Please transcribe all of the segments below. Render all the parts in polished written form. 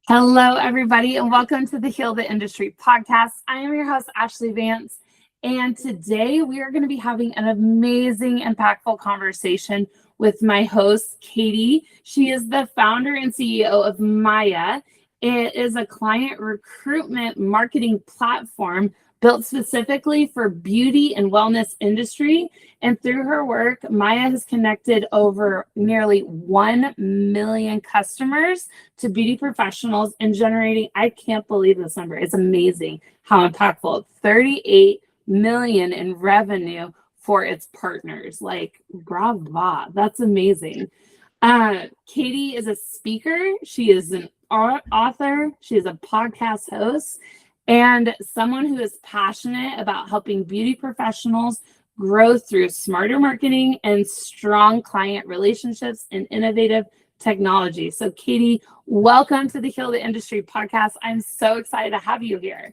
Hello, everybody, and welcome to the Heal the Industry podcast. I am your host, Ashlee Vance, and today we are going to be having an amazing, impactful conversation with my host, Kati. She is the founder and CEO of Mya. It is a client recruitment marketing platform built specifically for beauty and wellness industry. And through her work, Mya has connected over nearly 1 million customers to beauty professionals and generating, I can't believe this number. It's amazing how impactful, 38 million in revenue for its partners. Like, brava, that's amazing. Kati is a speaker. She is an author. She is a podcast host and someone who is passionate about helping beauty professionals grow through smarter marketing and strong client relationships and innovative technology. So Kati, welcome to the Heal the Industry podcast. I'm so excited to have you here.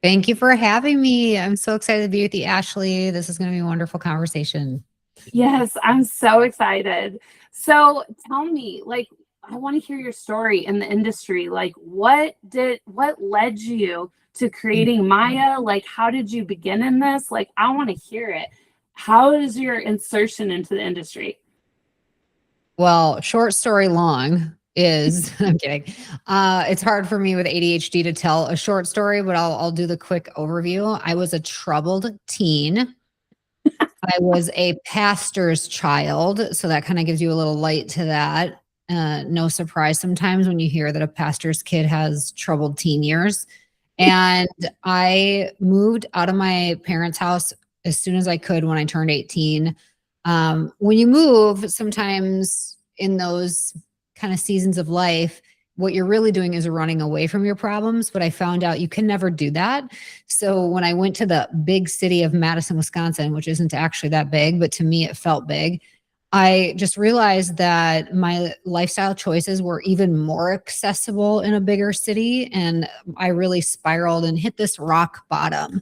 Thank you for having me. I'm so excited to be with you, Ashlee. This is going to be a wonderful conversation. Yes, I'm so excited. So tell me, I want to hear your story in the industry. What led you to creating Mya? How did you begin in this? I want to hear it. How is your insertion into the industry? Well, short story long is, I'm kidding. It's hard for me with ADHD to tell a short story, but I'll do the quick overview. I was a troubled teen. I was a pastor's child. So that kind of gives you a little light to that. No surprise sometimes when you hear that a pastor's kid has troubled teen years. And I moved out of my parents' house as soon as I could when I turned 18. When you move, sometimes in those kind of seasons of life, what you're really doing is running away from your problems. But I found out you can never do that. So when I went to the big city of Madison, Wisconsin, which isn't actually that big, but to me it felt big, I just realized that my lifestyle choices were even more accessible in a bigger city. And I really spiraled and hit this rock bottom.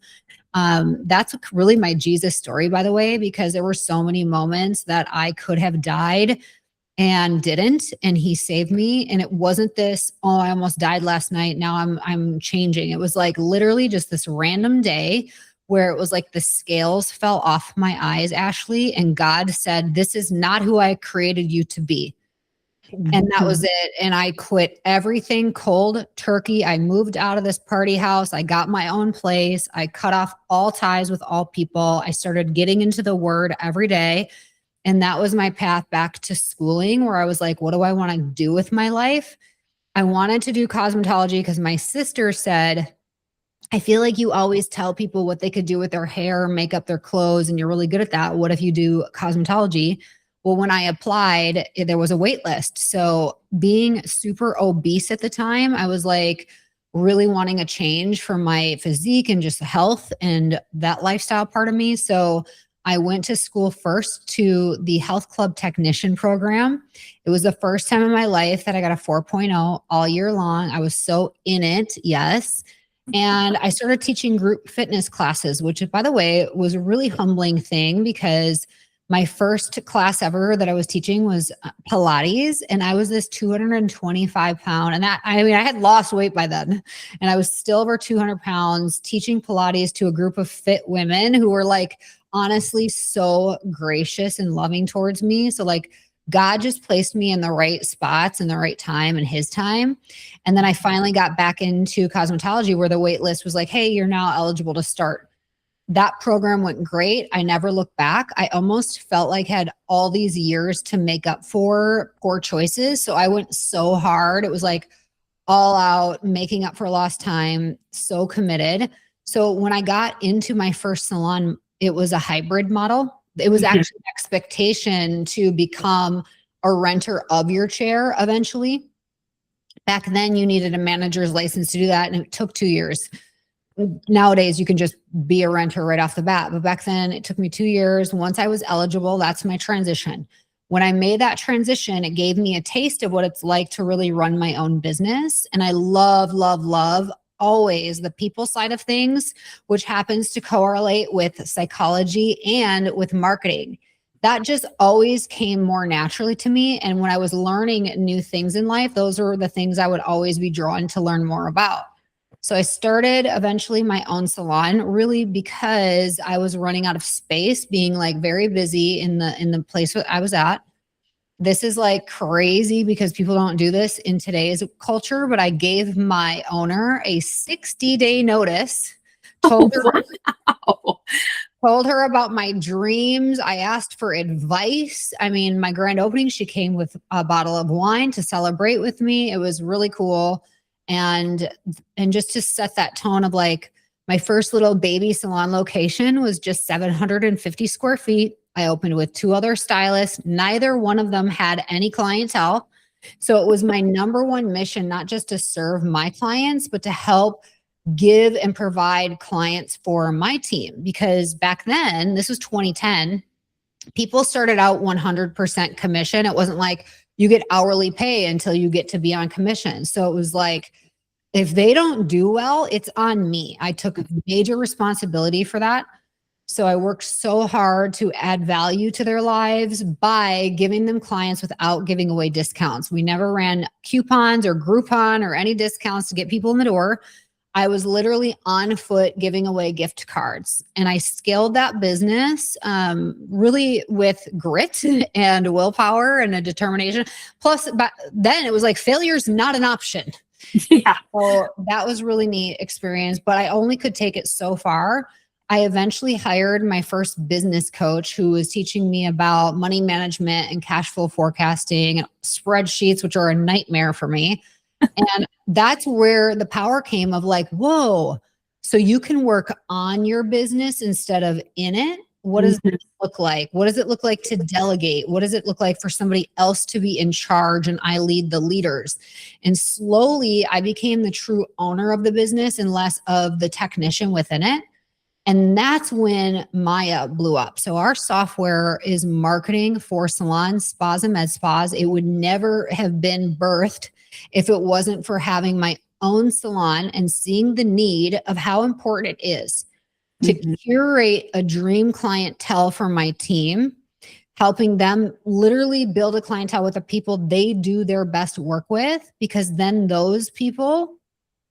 That's really my Jesus story, by the way, because there were so many moments that I could have died and didn't, and he saved me. And it wasn't this, oh, I almost died last night, now I'm changing. It was like literally just this random day where it was like the scales fell off my eyes, Ashlee, and God said, this is not who I created you to be. And that was it. And I quit everything cold turkey. I moved out of this party house. I got my own place. I cut off all ties with all people. I started getting into the word every day. And that was my path back to schooling, where I was like, what do I want to do with my life? I wanted to do cosmetology because my sister said, I feel like you always tell people what they could do with their hair, makeup, their clothes, and you're really good at that. What if you do cosmetology? Well, when I applied, there was a wait list. So being super obese at the time, I was like really wanting a change for my physique and just health and that lifestyle part of me. So I went to school first to the health club technician program. It was the first time in my life that I got a 4.0 all year long. I was so in it. Yes. And I started teaching group fitness classes, which, by the way, was a really humbling thing because my first class ever that I was teaching was Pilates, and I was this 225 pound, and I had lost weight by then, and I was still over 200 pounds teaching Pilates to a group of fit women who were like, honestly, so gracious and loving towards me. So like God just placed me in the right spots in the right time and his time. And then I finally got back into cosmetology where the wait list was like, hey, you're now eligible to start. That program went great. I never looked back. I almost felt like I had all these years to make up for poor choices. So I went so hard. It was like all out, making up for lost time, so committed. So when I got into my first salon, it was a hybrid model. It was actually an expectation to become a renter of your chair eventually. Back then, you needed a manager's license to do that, and it took 2 years. Nowadays, you can just be a renter right off the bat. But back then, it took me 2 years. Once I was eligible, that's my transition. When I made that transition, it gave me a taste of what it's like to really run my own business. And I love, love, love always the people side of things, which happens to correlate with psychology and with marketing. that just always came more naturally to me. And when I was learning new things in life, those were the things I would always be drawn to learn more about. So I started eventually my own salon, really because I was running out of space, being like very busy in the place I was at. This is like crazy because people don't do this in today's culture, but I gave my owner a 60-day notice, told her Wow. told her about my dreams. I asked for advice. I mean, my grand opening, she came with a bottle of wine to celebrate with me. It was really cool. And just to set that tone of like, my first little baby salon location was just 750 square feet. I opened with 2 other stylists. Neither one of them had any clientele. So it was my number one mission, not just to serve my clients, but to help give and provide clients for my team. Because back then, this was 2010, people started out 100% commission. It wasn't like you get hourly pay until you get to be on commission. So it was like, if they don't do well, it's on me. I took major responsibility for that. So I worked so hard to add value to their lives by giving them clients without giving away discounts. We never ran coupons or Groupon or any discounts to get people in the door. I was literally on foot giving away gift cards, and I scaled that business really with grit and willpower and a determination. Plus, back then it was like failure's not an option. Yeah. So that was really neat experience, but I only could take it so far. I eventually hired my first business coach who was teaching me about money management and cash flow forecasting and spreadsheets, which are a nightmare for me. And that's where the power came of like, whoa, so you can work on your business instead of in it. What does it look like? What does it look like to delegate? What does it look like for somebody else to be in charge and I lead the leaders? And slowly I became the true owner of the business and less of the technician within it. And that's when Mya blew up. So our software is marketing for salons, spas, and med spas. It would never have been birthed if it wasn't for having my own salon and seeing the need of how important it is to curate a dream clientele for my team, helping them literally build a clientele with the people they do their best work with, because then those people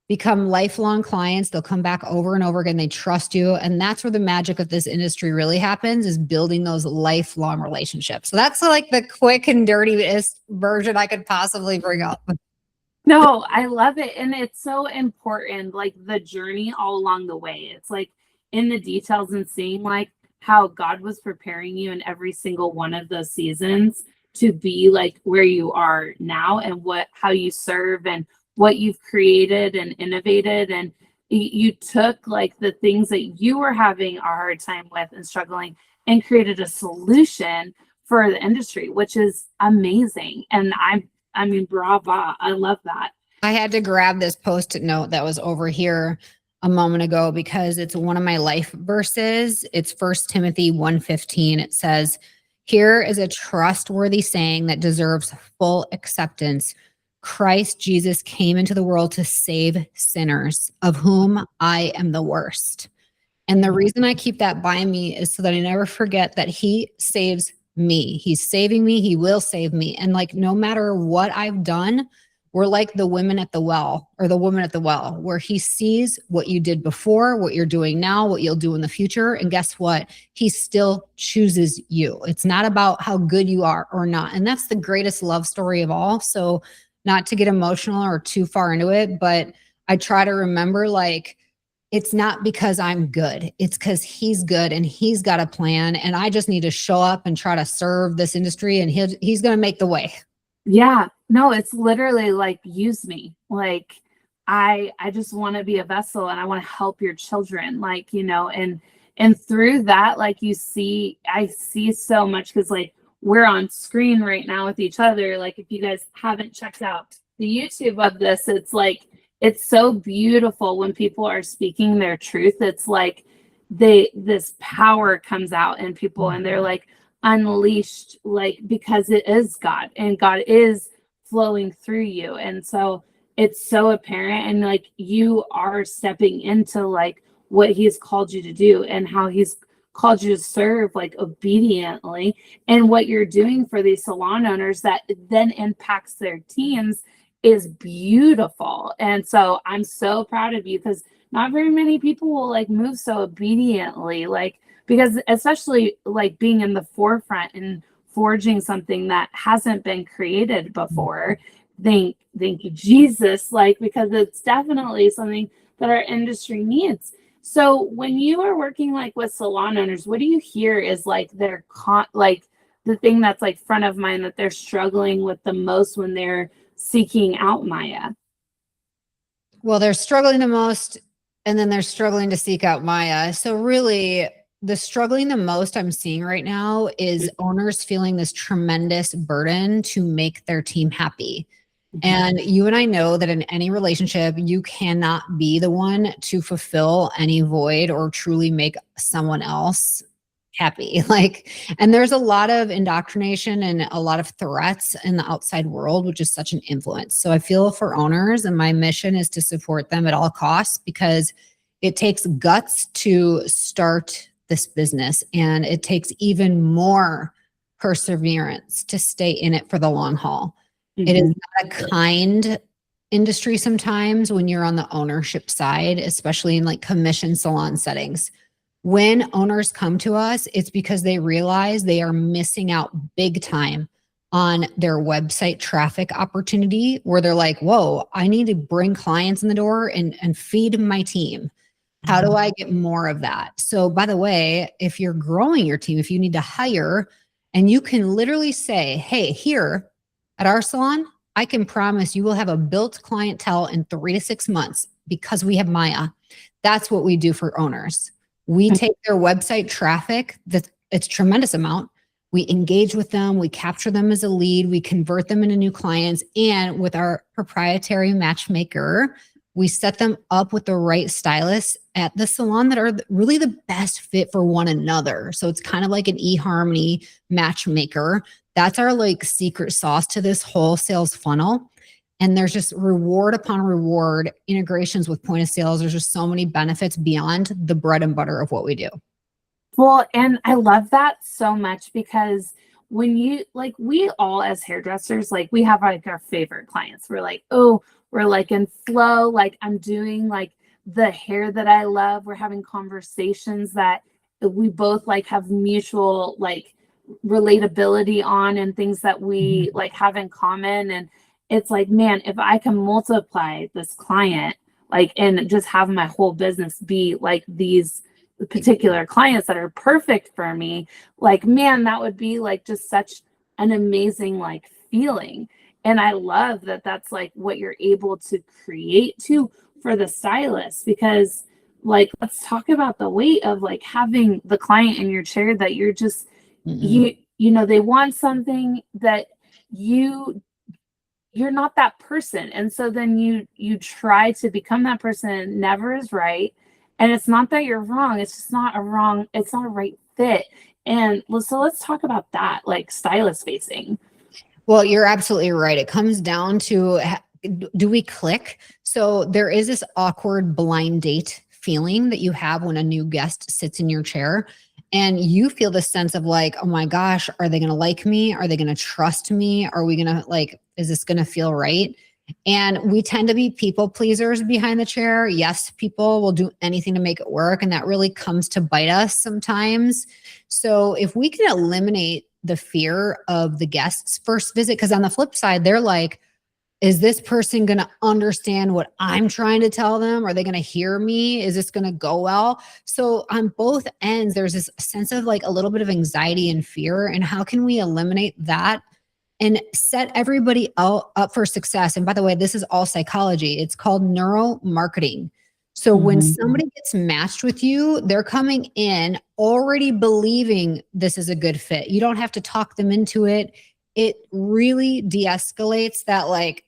become lifelong clients. They'll come back over and over again. They trust you. And that's where the magic of this industry really happens, is building those lifelong relationships. So that's like the quick and dirtiest version I could possibly bring up. No, I love it. And it's so important, like the journey all along the way. It's like in the details and seeing like how God was preparing you in every single one of those seasons to be like where you are now, and how you serve and what you've created and innovated. And you took like the things that you were having a hard time with and struggling and created a solution for the industry, which is amazing. And I mean, brava. I love that. I had to grab this post-it note that was over here a moment ago because it's one of my life verses. It's 1 Timothy 1:15. It says, "Here is a trustworthy saying that deserves full acceptance. Christ Jesus came into the world to save sinners, of whom I am the worst." And the reason I keep that by me is so that I never forget that he saves me. He's saving me. He will save me. And like, no matter what I've done, we're like the women at the well, or the woman at the well, where he sees what you did before, what you're doing now, what you'll do in the future. And guess what? He still chooses you. It's not about how good you are or not. And that's the greatest love story of all. So not to get emotional or too far into it, but I try to remember, like, it's not because I'm good. It's because he's good and he's got a plan. And I just need to show up and try to serve this industry, and he's going to make the way. Yeah, no, it's literally like, use me. Like I just want to be a vessel and I want to help your children, like, and through that, like I see so much, because like we're on screen right now with each other. Like if you guys haven't checked out the YouTube of this, it's like, it's so beautiful when people are speaking their truth. It's like this power comes out in people and they're like unleashed, like, because it is God and God is flowing through you. And so it's so apparent, and like you are stepping into like what he's called you to do and how he's called you to serve like obediently, and what you're doing for these salon owners that then impacts their teams is beautiful. And so I'm so proud of you, because not very many people will like move so obediently, like, because especially like being in the forefront and forging something that hasn't been created before. Thank you, Jesus, like, because it's definitely something that our industry needs. So when you are working like with salon owners, what do you hear is like their like the thing that's like front of mind that they're struggling with the most when they're seeking out Mya? Well, they're struggling the most, and then they're struggling to seek out Mya. So really, the struggling the most I'm seeing right now is owners feeling this tremendous burden to make their team happy. And you and I know that in any relationship, you cannot be the one to fulfill any void or truly make someone else happy. Like, and there's a lot of indoctrination and a lot of threats in the outside world, which is such an influence. So I feel for owners, and my mission is to support them at all costs, because it takes guts to start this business, and it takes even more perseverance to stay in it for the long haul. It is not a kind industry sometimes when you're on the ownership side, especially in like commission salon settings. When owners come to us, it's because they realize they are missing out big time on their website traffic opportunity, where they're like, whoa, I need to bring clients in the door and feed my team. How do I get more of that? So by the way, if you're growing your team, if you need to hire, and you can literally say, hey, here at our salon, I can promise you will have a built clientele in 3 to 6 months because we have Mya. That's what we do for owners. We take their website traffic, it's a tremendous amount. We engage with them, we capture them as a lead, we convert them into new clients, and with our proprietary matchmaker, we set them up with the right stylists at the salon that are really the best fit for one another. So it's kind of like an eHarmony matchmaker. That's our like secret sauce to this whole sales funnel. And there's just reward upon reward integrations with point of sales. There's just so many benefits beyond the bread and butter of what we do. Well, and I love that so much, because when you like, we all as hairdressers, like we have like our favorite clients. We're like, oh, we're like in flow. Like I'm doing like the hair that I love. We're having conversations that we both like have mutual like relatability on, and things that we like have in common. And it's like, man, if I can multiply this client, like, and just have my whole business be like these particular clients that are perfect for me, like, man, that would be like just such an amazing like feeling. And I love that that's like what you're able to create too for the stylist, because like, let's talk about the weight of like having the client in your chair that you're just you know, they want something that you're not that person. And so then you try to become that person, and it never is right. And it's not that you're wrong, it's just not a wrong, it's not a right fit. And so let's talk about that, like stylist facing. Well, you're absolutely right. It comes down to, do we click? So there is this awkward blind date feeling that you have when a new guest sits in your chair, and you feel this sense of like, oh my gosh, are they going to like me? Are they going to trust me? Are we going to like, is this going to feel right? And we tend to be people pleasers behind the chair. Yes, people will do anything to make it work, and that really comes to bite us sometimes. So if we can eliminate the fear of the guest's first visit, because on the flip side, they're like, is this person going to understand what I'm trying to tell them? Are they going to hear me? Is this going to go well? So on both ends, there's this sense of like a little bit of anxiety and fear. And how can we eliminate that and set everybody up for success? And by the way, this is all psychology. It's called neuromarketing. So when somebody gets matched with you, they're coming in already believing this is a good fit. You don't have to talk them into it. It really de-escalates that like,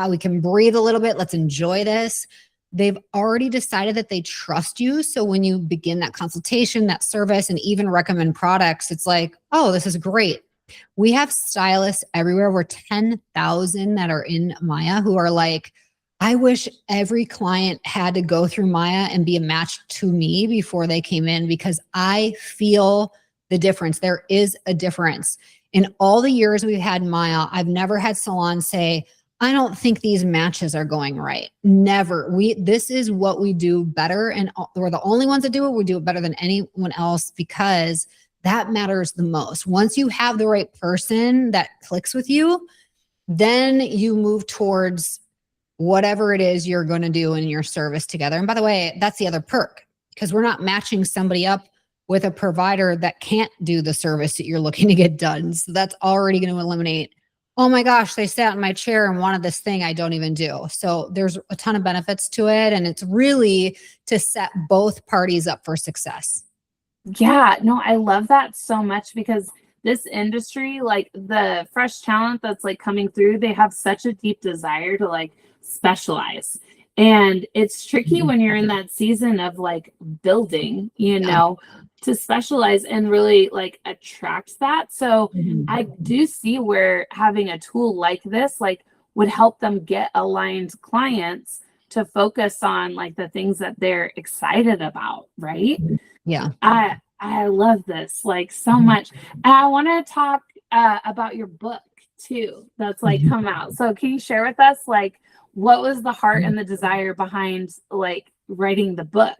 we can breathe a little bit. Let's enjoy this. They've already decided that they trust you. So when you begin that consultation, that service, and even recommend products, it's like, oh, this is great. We have stylists everywhere. We're 10,000 that are in Mya who are like, I wish every client had to go through Mya and be a match to me before they came in, because I feel the difference. There is a difference. In all the years we've had Mya, I've never had salons say, I don't think these matches are going right. Never. This is what we do better. And we're the only ones that do it. We do it better than anyone else, because that matters the most. Once you have the right person that clicks with you, then you move towards whatever it is you're going to do in your service together. And by the way, that's the other perk, because we're not matching somebody up with a provider that can't do the service that you're looking to get done. So that's already going to eliminate, oh my gosh, they sat in my chair and wanted this thing I don't even do. So there's a ton of benefits to it. And it's really to set both parties up for success. Yeah, no, I love that so much, because this industry, like the fresh talent that's like coming through, they have such a deep desire to like specialize. And it's tricky when you're in that season of like building, you know, to specialize and really like attract that. So I do see where having a tool like this like would help them get aligned clients to focus on like the things that they're excited about, right? Yeah. I love this like so much. And I want to talk about your book too that's like come out. So can you share with us like what was the heart and the desire behind like writing the book?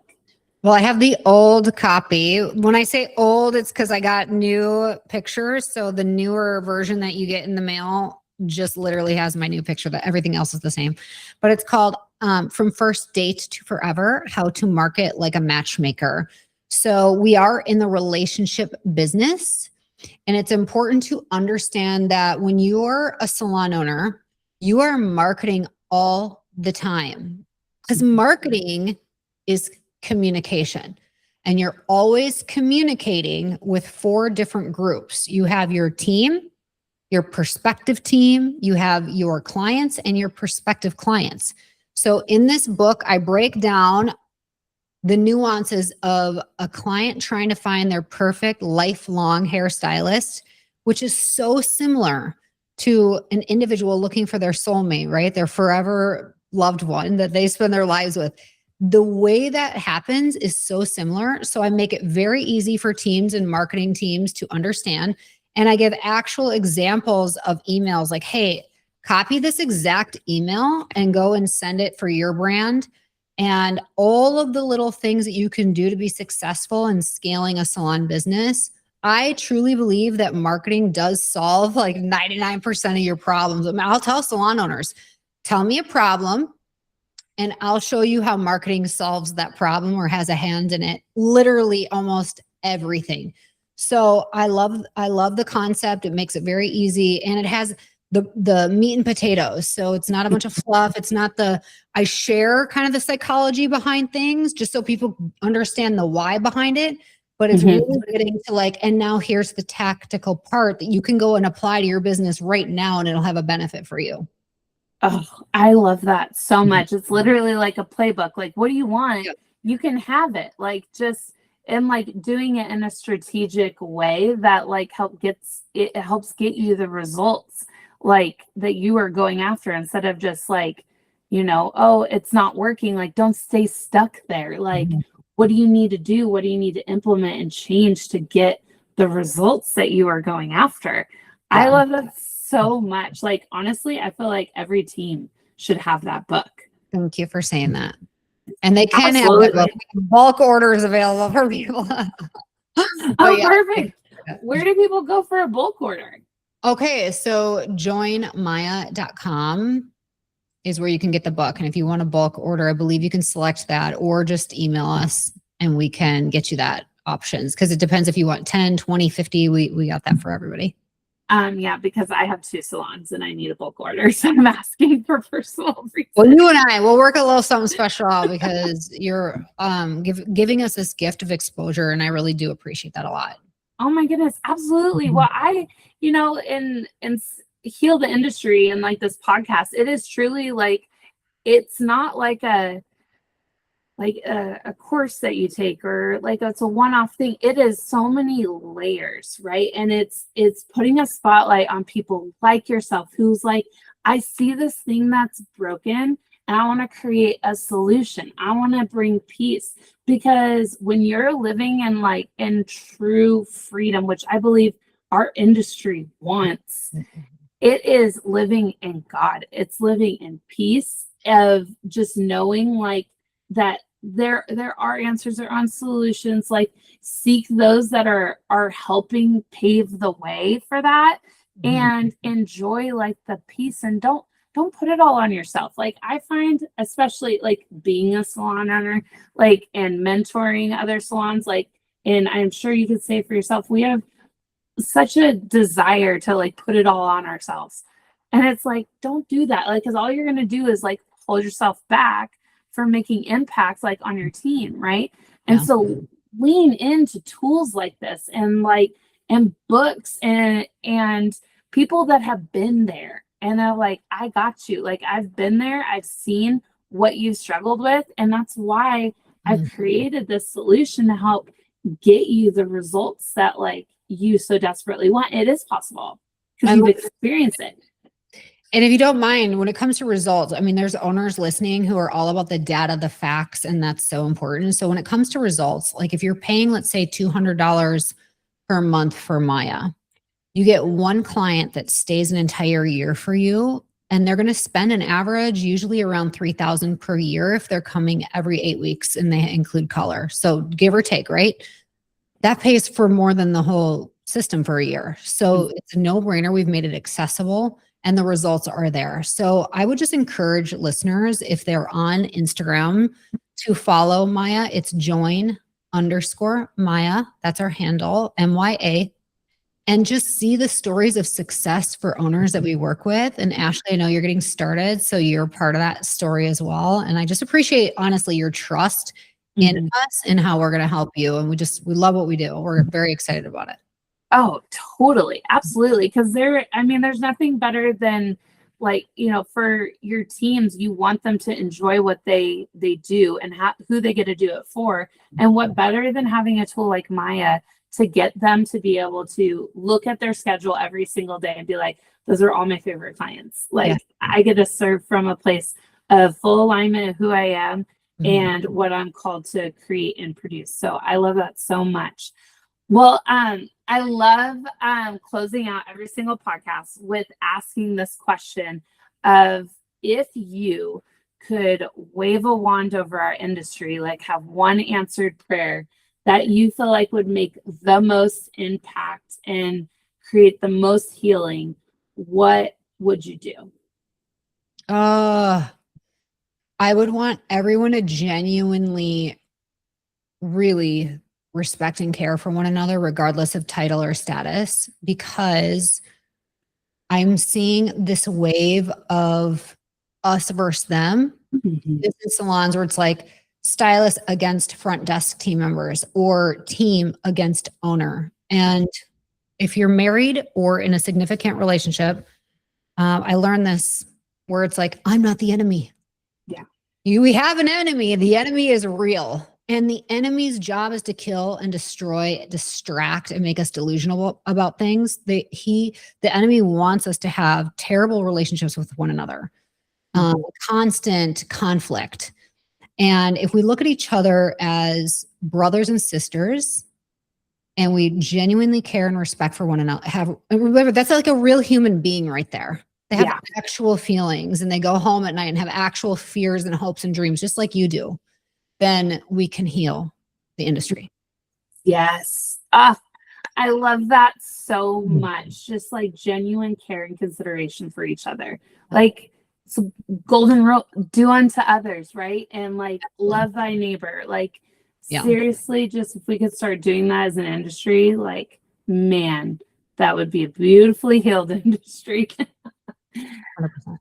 Well, I have the old copy. When I say old, it's because I got new pictures. So the newer version that you get in the mail just literally has my new picture. That everything else is the same. But it's called From First Date to Forever, How to Market Like a Matchmaker. So we are in the relationship business, and it's important to understand that when you're a salon owner, you are marketing all the time, because marketing is communication, and you're always communicating with 4 different groups. You have your team, your prospective team, you have your clients, and your prospective clients. So in this book, I break down the nuances of a client trying to find their perfect lifelong hairstylist, which is so similar to an individual looking for their soulmate, right? Their forever loved one that they spend their lives with. The way that happens is so similar. So I make it very easy for teams and marketing teams to understand. And I give actual examples of emails like, hey, copy this exact email and go and send it for your brand. And all of the little things that you can do to be successful in scaling a salon business. I truly believe that marketing does solve like 99% of your problems. I mean, I'll tell salon owners, tell me a problem and I'll show you how marketing solves that problem or has a hand in it. Literally almost everything. So I love the concept. It makes it very easy, and it has the meat and potatoes. So it's not a bunch of fluff. It's not I share kind of the psychology behind things just so people understand the why behind it. But it's really getting to like, and now here's the tactical part that you can go and apply to your business right now, and it'll have a benefit for you. Oh, I love that so much. It's literally like a playbook. Like, what do you want? Yep. You can have it. Like, just and like doing it in a strategic way that like helps get you the results like that you are going after, instead of just like, you know, oh, it's not working. Like, don't stay stuck there. Like, what do you need to do? What do you need to implement and change to get the results that you are going after? Yeah. I love that so much. Like, honestly, I feel like every team should have that book. Thank you for saying that. And they can have bulk orders available for people. Oh, yeah. Perfect. Where do people go for a bulk order? Okay, so joinmya.com is where you can get the book. And if you want a bulk order, I believe you can select that, or just email us and we can get you that options. Because it depends if you want 10, 20, 50. We got that for everybody. Yeah, because I have 2 salons and I need a bulk order. So I'm asking for personal reasons. Well, you and I will work a little something special out, because you're giving us this gift of exposure. And I really do appreciate that a lot. Oh my goodness. Absolutely. Well, you know, in Heal the Industry and like this podcast, it is truly like, it's not like a course that you take, or like it's a one-off thing. It is so many layers, right? And it's putting a spotlight on people like yourself, who's like, I see this thing that's broken and I want to create a solution. I want to bring peace, because when you're living in true freedom, which I believe our industry wants, it is living in God. It's living in peace of just knowing that there are answers, there are solutions. Seek those that are helping pave the way for that, and enjoy the peace, and don't put it all on yourself. I find, especially being a salon owner, and mentoring other salons, and I'm sure you could say for yourself, we have such a desire to put it all on ourselves. And it's don't do that. Because all you're going to do is hold yourself back from making impacts on your team. Right. And so lean into tools like this, and books and people that have been there, and are I got you. I've been there. I've seen what you've struggled with. And that's why I've created this solution to help get you the results that you so desperately want. It is possible because you've experienced it. And if you don't mind, when it comes to results, I mean, there's owners listening who are all about the data, the facts, and that's so important. So when it comes to results, if you're paying, let's say $200 per month for Mya, you get one client that stays an entire year for you, and they're going to spend an average usually around $3,000 per year if they're coming every 8 weeks and they include color. So give or take, right? That pays for more than the whole system for a year. So it's a no-brainer. We've made it accessible and the results are there. So I would just encourage listeners, if they're on Instagram, to follow Mya. It's join_Mya. That's our handle, MYA. And just see the stories of success for owners that we work with. And Ashlee, I know you're getting started, so you're part of that story as well. And I just appreciate, honestly, your trust in us and how we're going to help you. And we love what we do. We're very excited about it. Oh, totally. Absolutely. Because there's nothing better than for your teams, you want them to enjoy what they do and who they get to do it for. And what better than having a tool like Mya to get them to be able to look at their schedule every single day and be those are all my favorite clients. I get to serve from a place of full alignment of who I am and what I'm called to create and produce. So I love that so much. Well, I love closing out every single podcast with asking this question of, if you could wave a wand over our industry, have one answered prayer that you feel would make the most impact and create the most healing, what would you do? I would want everyone to genuinely really respect and care for one another, regardless of title or status, because I'm seeing this wave of us versus them. Business salons where it's stylist against front desk team members or team against owner. And if you're married or in a significant relationship, I learned this where it's I'm not the enemy. Yeah. We have an enemy. The enemy is real. And the enemy's job is to kill and destroy, distract, and make us delusional about things. The enemy wants us to have terrible relationships with one another, constant conflict. And if we look at each other as brothers and sisters, and we genuinely care and respect for one another, remember, that's a real human being right there. They have actual feelings, and they go home at night and have actual fears and hopes and dreams, just like you do. Then we can heal the industry. Yes. I love that so much. Just genuine care and consideration for each other. So golden rule, do unto others, right? And love thy neighbor. Seriously, just if we could start doing that as an industry, man, that would be a beautifully healed industry. 100%.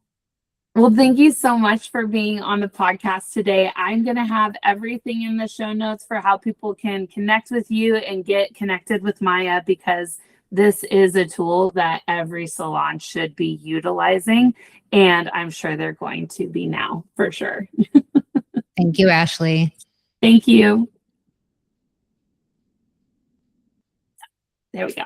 Well, thank you so much for being on the podcast today. I'm going to have everything in the show notes for how people can connect with you and get connected with Mya, because this is a tool that every salon should be utilizing. And I'm sure they're going to be now, for sure. Thank you, Ashlee. Thank you. There we go.